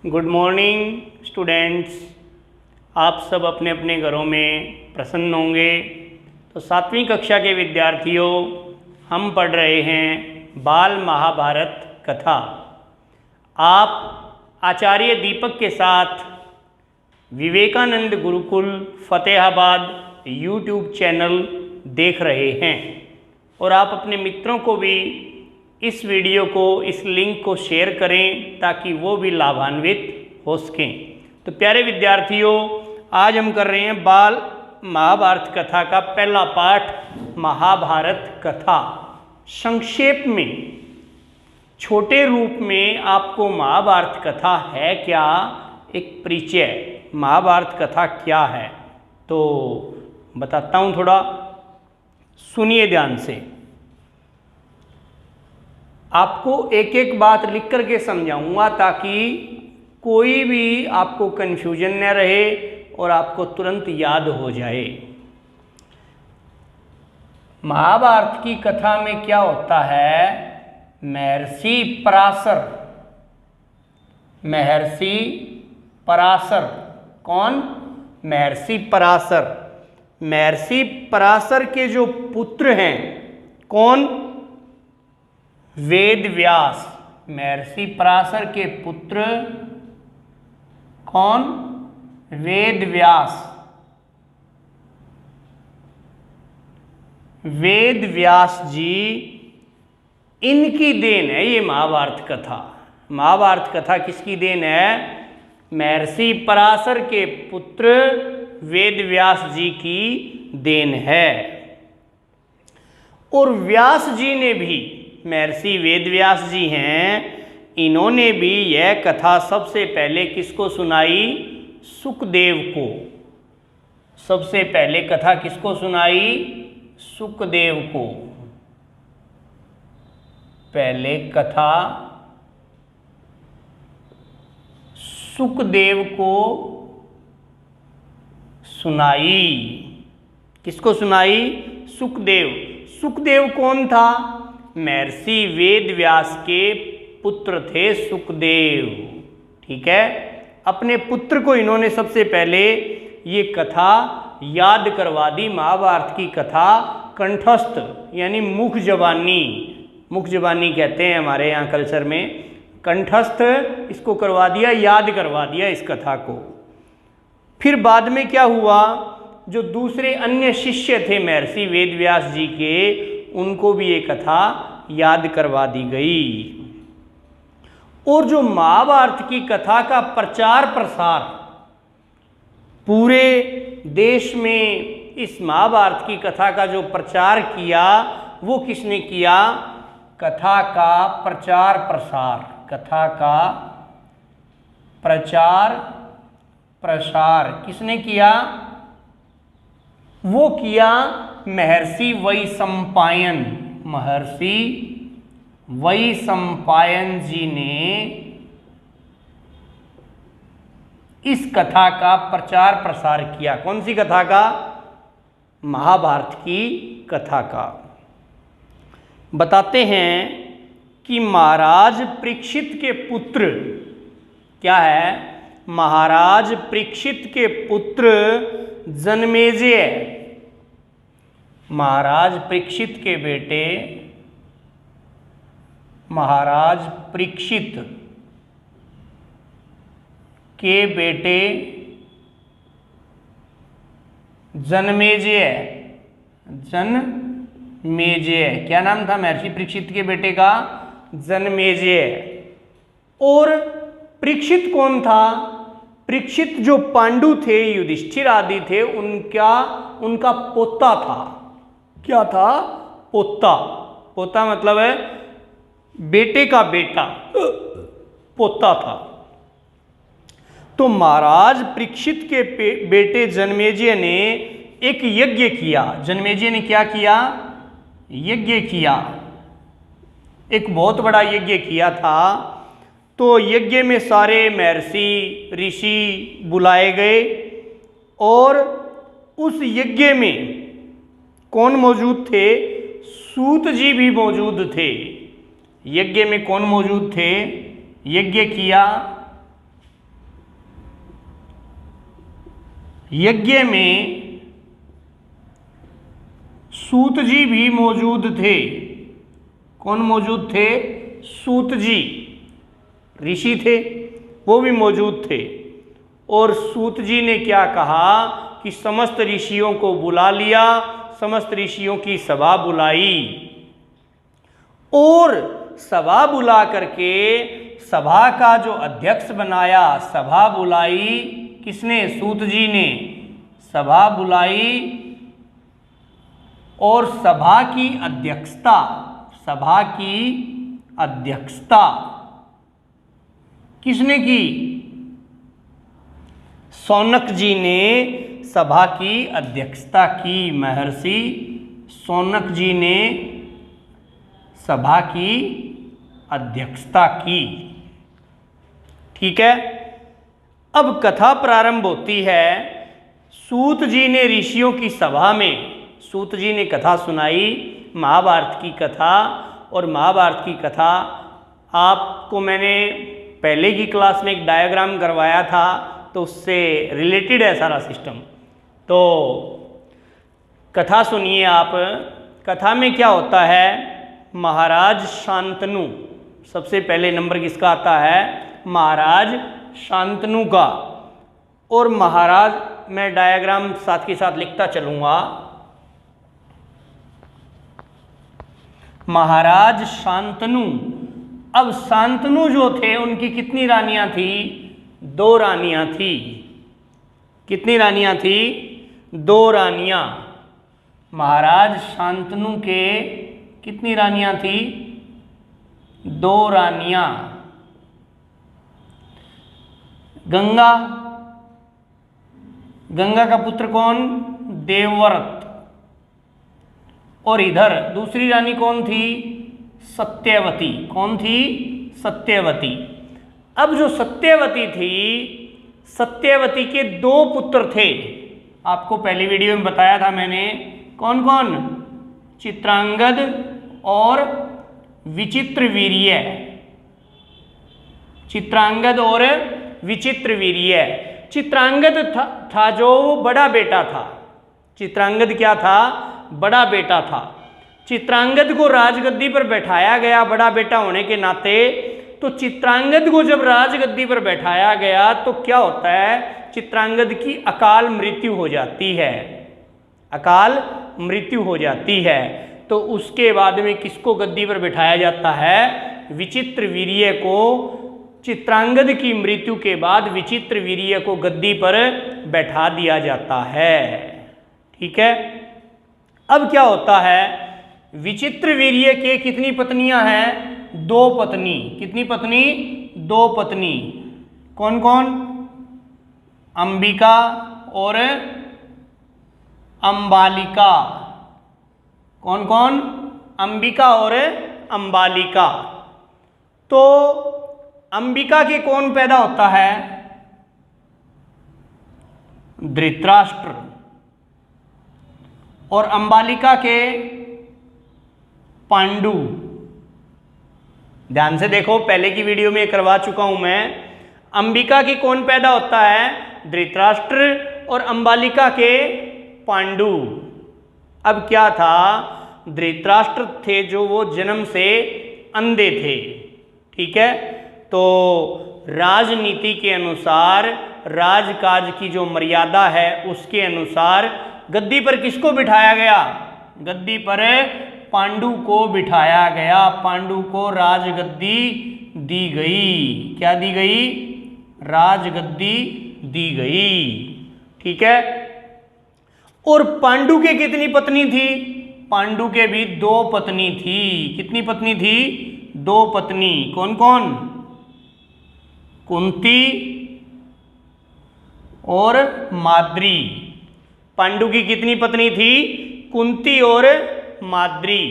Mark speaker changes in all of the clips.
Speaker 1: Good morning students. आप सब अपने अपने घरों में प्रसन्न होंगे। तो 7वीं कक्षा के विद्यार्थियों, हम पढ़ रहे हैं बाल महाभारत कथा। आप आचार्य दीपक के साथ विवेकानंद गुरुकुल फतेहाबाद यूट्यूब चैनल देख रहे हैं और आप अपने मित्रों को भी इस वीडियो को, इस लिंक को शेयर करें ताकि वो भी लाभान्वित हो सकें। तो प्यारे विद्यार्थियों, आज हम कर रहे हैं बाल महाभारत कथा का पहला पाठ, महाभारत कथा। संक्षेप में, छोटे रूप में आपको महाभारत कथा है क्या, एक परिचय, महाभारत कथा क्या है तो बताता हूँ। थोड़ा सुनिए ध्यान से। आपको एक एक बात लिख करके समझाऊंगा ताकि कोई भी आपको कन्फ्यूजन न रहे और आपको तुरंत याद हो जाए। महाभारत की कथा में क्या होता है, महर्षि पराशर, महर्षि पराशर, कौन? महर्षि पराशर। महर्षि पराशर के जो पुत्र हैं, कौन? वेद व्यास। महर्षि पराशर के पुत्र कौन? वेद व्यास। वेद व्यास जी, इनकी देन है ये महाभारत कथा। महाभारत कथा किसकी देन है? महर्षि पराशर के पुत्र वेद व्यास जी की देन है। और व्यास जी ने भी, महर्षि वेद व्यास जी हैं, इन्होंने भी यह कथा सबसे पहले किसको सुनाई? सुखदेव को। सबसे पहले कथा किसको सुनाई? सुखदेव को। पहले कथा सुखदेव को सुनाई। किसको सुनाई? सुखदेव। सुखदेव कौन था? महर्षि वेद व्यास के पुत्र थे सुखदेव। ठीक है, अपने पुत्र को इन्होंने सबसे पहले ये कथा याद करवा दी। महाभारत की कथा कंठस्थ, यानी मुख जबानी, मुख जबानी कहते हैं हमारे यहाँ कल्चर में, कंठस्थ इसको करवा दिया, याद करवा दिया इस कथा को। फिर बाद में क्या हुआ, जो दूसरे अन्य शिष्य थे महर्षि वेद व्यास जी के, उनको भी ये कथा याद करवा दी गई। और जो महाभारत की कथा का प्रचार प्रसार पूरे देश में, इस महाभारत की कथा का जो प्रचार किया, वो किसने किया? कथा का प्रचार प्रसार, कथा का प्रचार प्रसार किसने किया? वो किया महर्षि वैशंपायन। महर्षि वैशंपायन जी ने इस कथा का प्रचार प्रसार किया। कौन सी कथा का? महाभारत की कथा का। बताते हैं कि महाराज परीक्षित के पुत्र, क्या है? महाराज परीक्षित के पुत्र जन्मेजय, महाराज परीक्षित के बेटे, महाराज परीक्षित के बेटे जन्मेजय, जन्मेजय, क्या नाम था महर्षि परीक्षित के बेटे का? जन्मेजय। और परीक्षित कौन था? परीक्षित जो पांडु थे, युधिष्ठिर आदि थे, उनका पोता था। क्या था? पोता। पोता मतलब है बेटे का बेटा, पोता था। तो महाराज परीक्षित के बेटे जन्मेजय ने एक यज्ञ किया। जन्मेजय ने क्या किया? यज्ञ किया, एक बहुत बड़ा यज्ञ किया था। तो यज्ञ में सारे महर्षि ऋषि बुलाए गए और उस यज्ञ में कौन मौजूद थे? सूत जी भी मौजूद थे। यज्ञ में कौन मौजूद थे? यज्ञ किया यज्ञ में सूत जी भी मौजूद थे। कौन मौजूद थे? सूत जी, ऋषि थे, वो भी मौजूद थे। और सूत जी ने क्या कहा कि समस्त ऋषियों को बुला लिया, समस्त ऋषियों की सभा बुलाई और सभा बुला करके सभा का जो अध्यक्ष बनाया, सभा बुलाई किसने? सूत जी ने सभा बुलाई और सभा की अध्यक्षता किसने की? शौनक जी ने सभा की अध्यक्षता की। महर्षि शौनक जी ने सभा की अध्यक्षता की। ठीक है, अब कथा प्रारंभ होती है। सूत जी ने ऋषियों की सभा में, सूत जी ने कथा सुनाई, महाभारत की कथा। और महाभारत की कथा आपको मैंने पहले की क्लास में एक डायग्राम करवाया था, तो उससे रिलेटेड है सारा सिस्टम। तो कथा सुनिए आप। कथा में क्या होता है? महाराज शांतनु, सबसे पहले नंबर किसका आता है? महाराज शांतनु का। और महाराज, मैं डायग्राम साथ के साथ लिखता चलूँगा। महाराज शांतनु। अब शांतनु जो थे उनकी कितनी रानियां थी? 2 रानियां थी। कितनी रानियां थी? 2 रानियां। महाराज शांतनु के कितनी रानियां थी? 2 रानियां। गंगा, गंगा का पुत्र कौन? देवव्रत। और इधर दूसरी रानी कौन थी? सत्यवती। कौन थी? सत्यवती। अब जो सत्यवती थी, सत्यवती के 2 पुत्र थे। आपको पहली वीडियो में बताया था मैंने। कौन कौन? चित्रांगद और विचित्रवीर्य। चित्रांगद और विचित्रवीर्य। चित्रांगद था जो बड़ा बेटा था। चित्रांगद क्या था? बड़ा बेटा था। चित्रांगद को राजगद्दी पर बैठाया गया बड़ा बेटा होने के नाते। तो चित्रांगद को जब राजगद्दी पर बैठाया गया तो क्या होता है? चित्रांगद की अकाल मृत्यु हो जाती है। अकाल मृत्यु हो जाती है। तो उसके बाद में किसको गद्दी पर बैठाया जाता है? विचित्रवीर्य को। चित्रांगद की मृत्यु के बाद विचित्रवीर्य को गद्दी पर बैठा दिया जाता है। ठीक है, अब क्या होता है? विचित्रवीर्य के कितनी पत्नियां हैं? 2 पत्नी। कितनी पत्नी? 2 पत्नी। कौन कौन? अंबिका और अंबालिका। कौन कौन? अंबिका और अंबालिका। तो अंबिका के कौन पैदा होता है? धृतराष्ट्र। और अंबालिका के पांडु। ध्यान से देखो, पहले की वीडियो में करवा चुका हूं मैं। अंबिका के कौन पैदा होता है? धृतराष्ट्र। और अंबालिका के पांडु। अब क्या था? धृतराष्ट्र थे जो वो जन्म से अंधे थे। ठीक है, तो राजनीति के अनुसार, राजकाज की जो मर्यादा है उसके अनुसार गद्दी पर किसको बिठाया गया? गद्दी पर पांडु को बिठाया गया। पांडु को राजगद्दी दी गई। क्या दी गई? राजगद्दी दी गई। ठीक है, और पांडु के कितनी पत्नी थी? पांडु के भी 2 पत्नी थी। कितनी पत्नी थी? 2 पत्नी। कौन कौन? कुंती और माद्री। पांडु की कितनी पत्नी थी? कुंती और माद्री।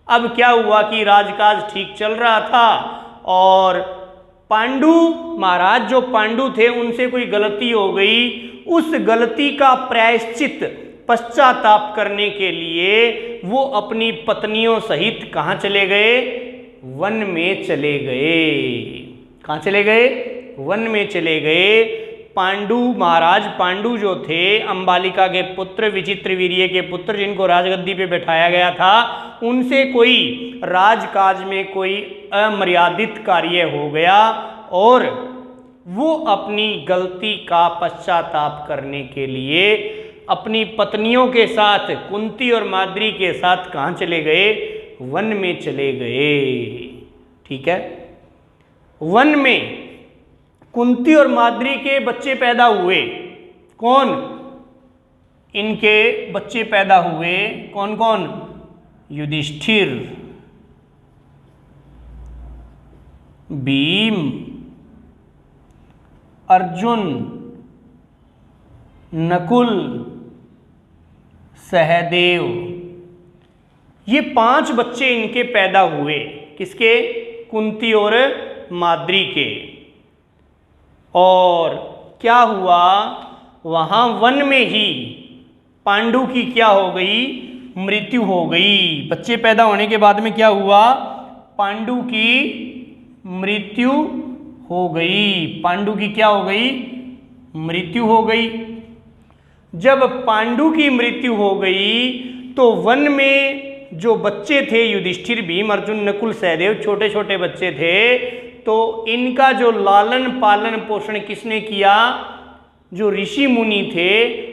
Speaker 1: अब क्या हुआ कि राजकाज ठीक चल रहा था और पांडु महाराज जो पांडु थे उनसे कोई गलती हो गई। उस गलती का प्रायश्चित, पश्चाताप करने के लिए वो अपनी पत्नियों सहित कहाँ चले गए? वन में चले गए। कहाँ चले गए? वन में चले गए। पांडु, महाराज पांडु जो थे, अंबालिका के पुत्र, विचित्रवीर्य के पुत्र, जिनको राजगद्दी पे बैठाया गया था, उनसे कोई राजकाज में कोई अमर्यादित कार्य हो गया और वो अपनी गलती का पश्चाताप करने के लिए अपनी पत्नियों के साथ, कुंती और माद्री के साथ कहाँ चले गए? वन में चले गए। ठीक है, वन में कुंती और माद्री के बच्चे पैदा हुए। कौन? इनके बच्चे पैदा हुए कौन कौन? युधिष्ठिर, भीम, अर्जुन, नकुल, सहदेव। ये 5 बच्चे इनके पैदा हुए। किसके? कुंती और माद्री के। और क्या हुआ? वहाँ वन में ही पांडु की क्या हो गई? मृत्यु हो गई। बच्चे पैदा होने के बाद में क्या हुआ? पांडु की मृत्यु हो गई। पांडु की क्या हो गई? मृत्यु हो गई। जब पांडु की मृत्यु हो गई तो वन में जो बच्चे थे, युधिष्ठिर, भीम, अर्जुन, नकुल, सहदेव, छोटे छोटे बच्चे थे, तो इनका जो लालन पालन पोषण किसने किया? जो ऋषि मुनि थे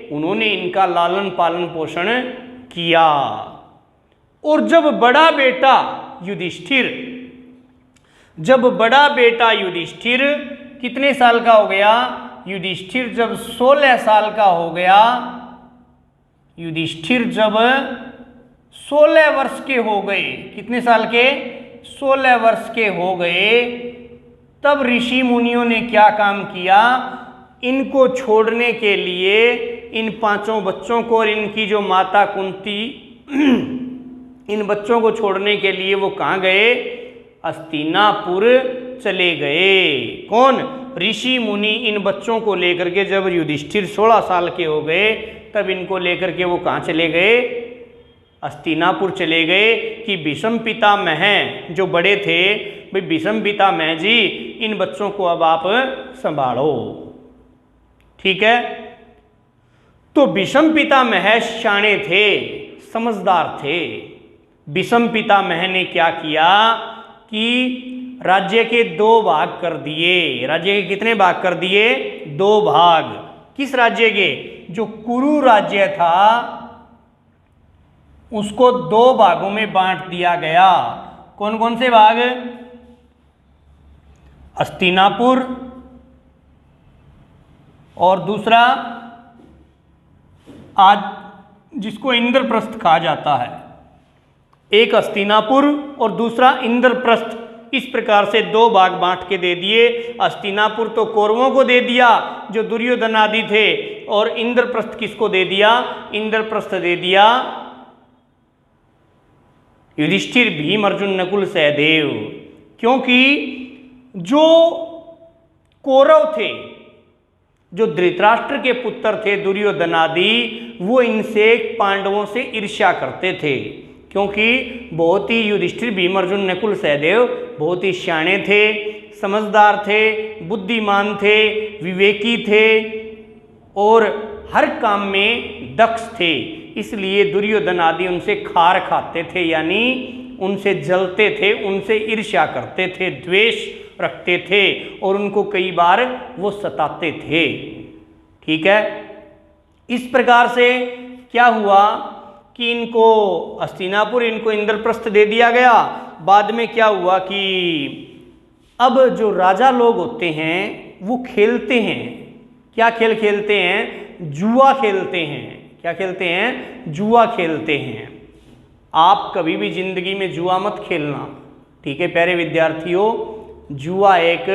Speaker 1: उन्होंने इनका लालन पालन पोषण किया। और जब बड़ा बेटा युधिष्ठिर कितने साल का हो गया? युधिष्ठिर जब 16 साल का हो गया, युधिष्ठिर जब 16 वर्ष के हो गए, कितने साल के? 16 वर्ष के हो गए, तब ऋषि मुनियों ने क्या काम किया? इनको छोड़ने के लिए इन 5 बच्चों को और इनकी जो माता कुंती, इन बच्चों को छोड़ने के लिए वो कहाँ गए? हस्तिनापुर चले गए। कौन? ऋषि मुनि इन बच्चों को लेकर के, जब युधिष्ठिर 16 साल के हो गए तब इनको लेकर के वो कहाँ चले गए? हस्तिनापुर चले गए कि भीष्म पितामह जो बड़े थे, भाई भीष्म पितामह जी, इन बच्चों को अब आप संभालो। ठीक है, तो भीष्म पितामह शाणे थे, समझदार थे। भीष्म पितामह ने क्या किया कि राज्य के 2 भाग कर दिए। राज्य के कितने भाग कर दिए? 2 भाग। किस राज्य के? जो कुरु राज्य था उसको 2 भागों में बांट दिया गया। कौन कौन से भाग? हस्तिनापुर और दूसरा आज जिसको इंद्रप्रस्थ कहा जाता है। एक हस्तिनापुर और दूसरा इंद्रप्रस्थ। इस प्रकार से 2 भाग बांट के दे दिए। हस्तिनापुर तो कौरवों को दे दिया जो दुर्योधन आदि थे, और इंद्रप्रस्थ किसको दे दिया? इंद्रप्रस्थ दे दिया युधिष्ठिर, भीम, अर्जुन, नकुल, सहदेव। क्योंकि जो कौरव थे, जो धृतराष्ट्र के पुत्र थे, दुर्योधन आदि, वो इनसे पांडवों से ईर्ष्या करते थे। क्योंकि बहुत ही युधिष्ठिर, भीम, अर्जुन, नकुल, सहदेव बहुत ही शाणे थे, समझदार थे, बुद्धिमान थे, विवेकी थे और हर काम में दक्ष थे। इसलिए दुर्योधन आदि उनसे खार खाते थे, यानी उनसे जलते थे, उनसे ईर्ष्या करते थे, द्वेष रखते थे और उनको कई बार वो सताते थे। ठीक है, इस प्रकार से क्या हुआ कि इनको हस्तिनापुर, इनको इंद्रप्रस्थ दे दिया गया। बाद में क्या हुआ कि अब जो राजा लोग होते हैं वो खेलते हैं। क्या खेल खेलते हैं? जुआ खेलते हैं। क्या खेलते हैं? जुआ खेलते हैं। आप कभी भी जिंदगी में जुआ मत खेलना। ठीक है प्यारे विद्यार्थियों, जुआ एक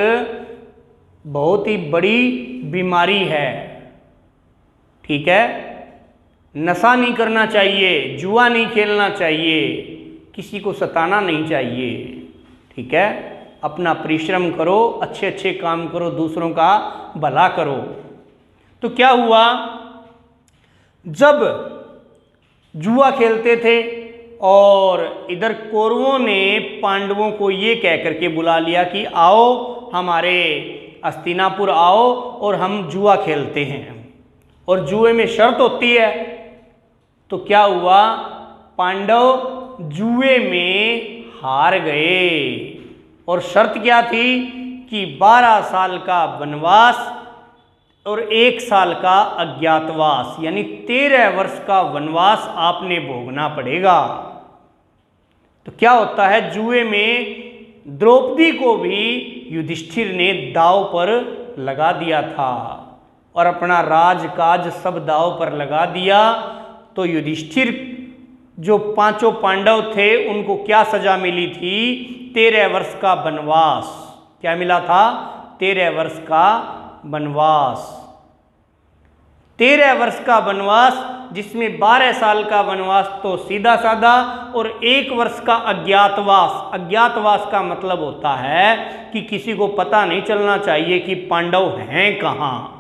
Speaker 1: बहुत ही बड़ी बीमारी है। ठीक है, नशा नहीं करना चाहिए, जुआ नहीं खेलना चाहिए, किसी को सताना नहीं चाहिए। ठीक है, अपना परिश्रम करो, अच्छे अच्छे काम करो, दूसरों का भला करो। तो क्या हुआ, जब जुआ खेलते थे और इधर कौरवों ने पांडवों को ये कह करके बुला लिया कि आओ हमारे हस्तिनापुर आओ और हम जुआ खेलते हैं। और जुए में शर्त होती है। तो क्या हुआ, पांडव जुए में हार गए और शर्त क्या थी कि 12 साल का वनवास और 1 साल का अज्ञातवास, यानी 13 वर्ष का वनवास आपने भोगना पड़ेगा। तो क्या होता है, जुए में द्रौपदी को भी युधिष्ठिर ने दांव पर लगा दिया था और अपना राजकाज सब दांव पर लगा दिया। तो युधिष्ठिर जो 5 पांडव थे उनको क्या सजा मिली थी, 13 वर्ष का वनवास। क्या मिला था, 13 वर्ष का वनवास। 13 वर्ष का वनवास, जिसमें 12 साल का वनवास तो सीधा साधा और 1 वर्ष का अज्ञातवास। अज्ञातवास का मतलब होता है कि किसी को पता नहीं चलना चाहिए कि पांडव हैं कहाँ।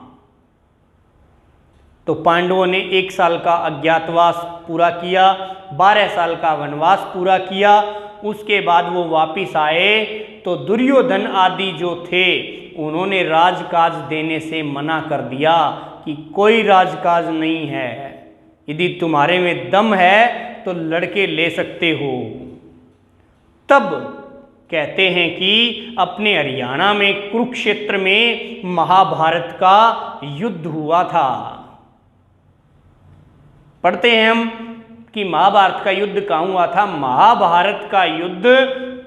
Speaker 1: तो पांडवों ने 1 साल का अज्ञातवास पूरा किया, 12 साल का वनवास पूरा किया। उसके बाद वो वापिस आए तो दुर्योधन आदि जो थे उन्होंने राजकाज देने से मना कर दिया कि कोई राजकाज नहीं है, यदि तुम्हारे में दम है तो लड़के ले सकते हो। तब कहते हैं कि अपने हरियाणा में कुरुक्षेत्र में महाभारत का युद्ध हुआ था। पढ़ते हैं हम कि महाभारत का युद्ध कहाँ हुआ था। महाभारत का युद्ध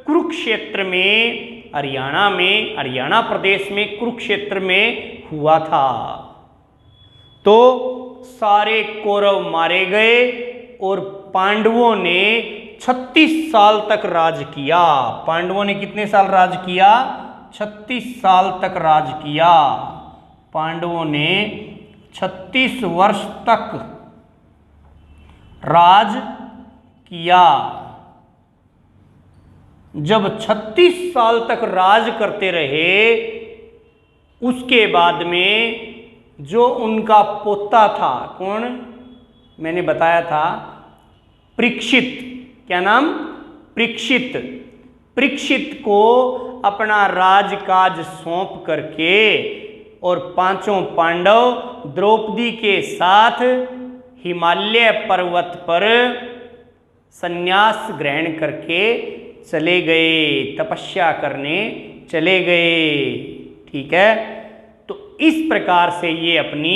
Speaker 1: कुरुक्षेत्र में, हरियाणा प्रदेश में कुरुक्षेत्र में हुआ था। तो सारे कौरव मारे गए और पांडवों ने 36 साल तक राज किया। पांडवों ने कितने साल राज किया, 36 साल तक राज किया। पांडवों ने 36 वर्ष तक राज किया। जब 36 साल तक राज करते रहे, उसके बाद में जो उनका पोता था, कौन, मैंने बताया था, परीक्षित। क्या नाम, परीक्षित। परीक्षित को अपना राजकाज सौंप करके और 5 पांडव द्रौपदी के साथ हिमालय पर्वत पर संन्यास ग्रहण करके चले गए, तपस्या करने चले गए। ठीक है, तो इस प्रकार से ये अपनी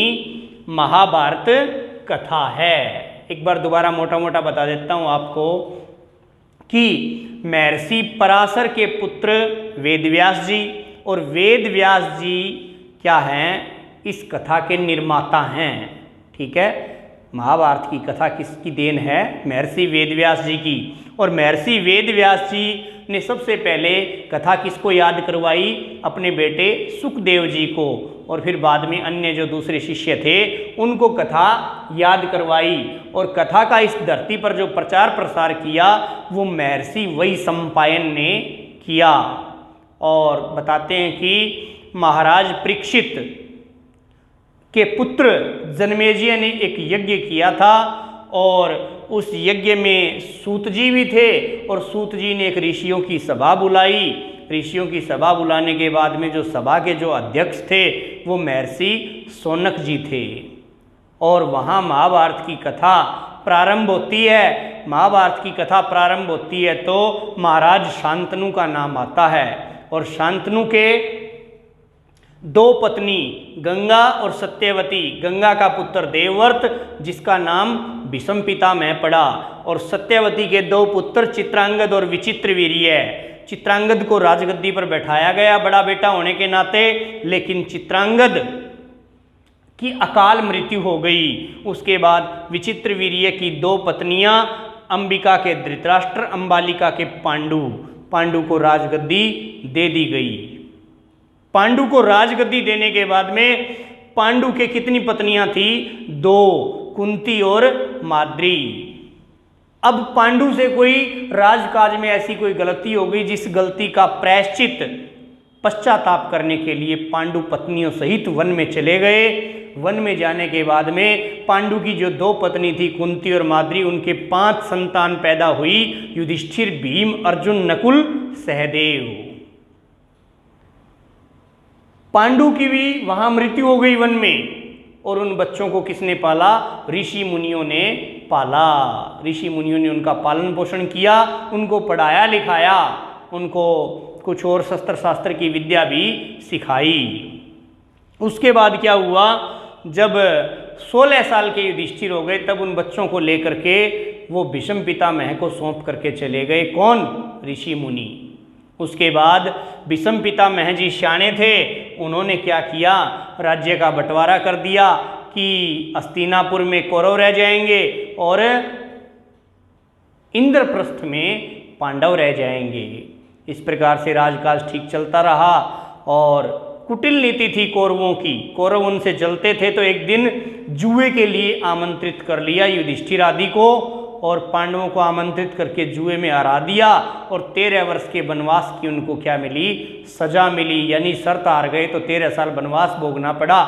Speaker 1: महाभारत कथा है। एक बार दोबारा मोटा मोटा बता देता हूँ आपको कि महर्षि पराशर के पुत्र वेदव्यास जी, और वेदव्यास जी क्या हैं, इस कथा के निर्माता हैं। ठीक है, महाभारत की कथा किसकी देन है, महर्षि वेदव्यास जी की। और महर्षि वेदव्यास जी ने सबसे पहले कथा किसको याद करवाई, अपने बेटे सुखदेव जी को, और फिर बाद में अन्य जो दूसरे शिष्य थे उनको कथा याद करवाई। और कथा का इस धरती पर जो प्रचार प्रसार किया वो महर्षि वैशंपायन ने किया। और बताते हैं कि महाराज परीक्षित के पुत्र जन्मेजय ने एक यज्ञ किया था, और उस यज्ञ में सूत जी भी थे, और सूत जी ने एक ऋषियों की सभा बुलाई। ऋषियों की सभा बुलाने के बाद में जो सभा के जो अध्यक्ष थे वो महर्षि शौनक जी थे, और वहाँ महाभारत की कथा प्रारंभ होती है। महाभारत की कथा प्रारंभ होती है तो महाराज शांतनु का नाम आता है, और शांतनु के 2 पत्नी गंगा और सत्यवती। गंगा का पुत्र देवव्रत जिसका नाम भीष्म पितामह पड़ा, और सत्यवती के 2 पुत्र चित्रांगद और विचित्रवीर्य। चित्रांगद को राजगद्दी पर बैठाया गया बड़ा बेटा होने के नाते, लेकिन चित्रांगद की अकाल मृत्यु हो गई। उसके बाद विचित्रवीर्य की 2 पत्नियां, अंबिका के धृतराष्ट्र, अंबालिका के पांडु को राजगद्दी दे दी गई। पांडु को राजगद्दी देने के बाद में पांडु के कितनी पत्नियां थी, 2, कुंती और माद्री। अब पांडु से कोई राजकाज में ऐसी कोई गलती हो गई जिस गलती का प्रायश्चित पश्चाताप करने के लिए पांडु पत्नियों सहित वन में चले गए। वन में जाने के बाद में पांडु की जो 2 पत्नी थी कुंती और माद्री, उनके 5 संतान पैदा हुई, युधिष्ठिर, भीम, अर्जुन, नकुल, सहदेव। पांडु की भी वहाँ मृत्यु हो गई वन में, और उन बच्चों को किसने पाला? ऋषि मुनियों ने पाला। ऋषि मुनियों ने उनका पालन पोषण किया, उनको पढ़ाया लिखाया, उनको कुछ और शस्त्र शास्त्र की विद्या भी सिखाई। उसके बाद क्या हुआ, जब 16 साल के युधिष्ठिर हो गए तब उन बच्चों को लेकर के वो भीष्म पितामह को सौंप करके चले गए। कौन? ऋषि मुनि। उसके बाद भीष्म पितामह जी शाणे थे, उन्होंने क्या किया, राज्य का बंटवारा कर दिया कि हस्तिनापुर में कौरव रह जाएंगे और इंद्रप्रस्थ में पांडव रह जाएंगे। इस प्रकार से राजकाज ठीक चलता रहा और कुटिल नीति थी कौरवों की। कौरव उनसे जलते थे तो एक दिन जुए के लिए आमंत्रित कर लिया युधिष्ठिर आदि को, और पांडवों को आमंत्रित करके जुए में हरा दिया, और 13 वर्ष के वनवास की उनको क्या मिली? सजा मिली। यानी शर्त हार गए तो 13 साल वनवास भोगना पड़ा।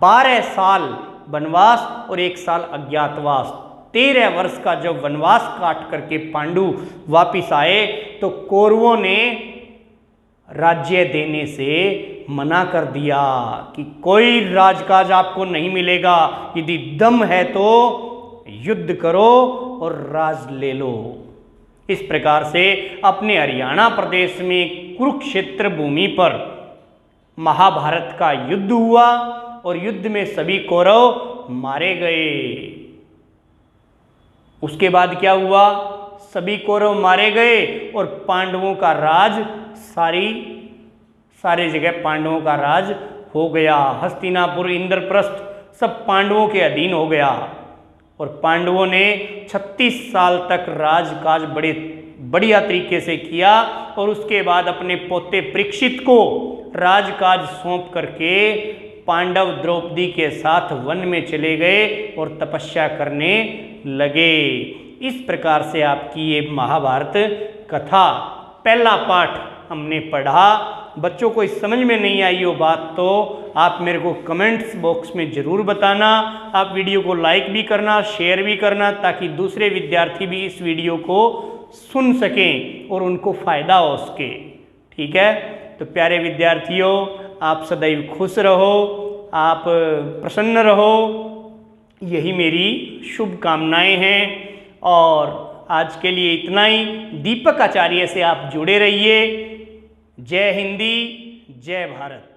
Speaker 1: 12 साल वनवास और 1 साल अज्ञातवास। 13 वर्ष का जब वनवास काट करके पांडु वापिस आए तो कौरवों ने राज्य देने से मना कर दिया कि कोई राजकाज आपको नहीं मिलेगा, यदि दम है तो युद्ध करो और राज ले लो। इस प्रकार से अपने हरियाणा प्रदेश में कुरुक्षेत्र भूमि पर महाभारत का युद्ध हुआ और युद्ध में सभी कौरव मारे गए। उसके बाद क्या हुआ? सभी कौरव मारे गए और पांडवों का राज सारी जगह पांडवों का राज हो गया। हस्तिनापुर, इंद्रप्रस्थ सब पांडवों के अधीन हो गया, और पांडवों ने 36 साल तक राजकाज बड़े बढ़िया तरीके से किया, और उसके बाद अपने पोते परीक्षित को राजकाज सौंप करके पांडव द्रौपदी के साथ वन में चले गए और तपस्या करने लगे। इस प्रकार से आपकी ये महाभारत कथा पहला पाठ हमने पढ़ा। बच्चों को इस समझ में नहीं आई हो बात तो आप मेरे को कमेंट्स बॉक्स में ज़रूर बताना। आप वीडियो को लाइक भी करना, शेयर भी करना, ताकि दूसरे विद्यार्थी भी इस वीडियो को सुन सकें और उनको फ़ायदा हो सके। ठीक है, तो प्यारे विद्यार्थियों, आप सदैव खुश रहो, आप प्रसन्न रहो, यही मेरी शुभकामनाएं हैं। और आज के लिए इतना ही। दीपक आचार्य से आप जुड़े रहिए। जय हिंदी, जय भारत।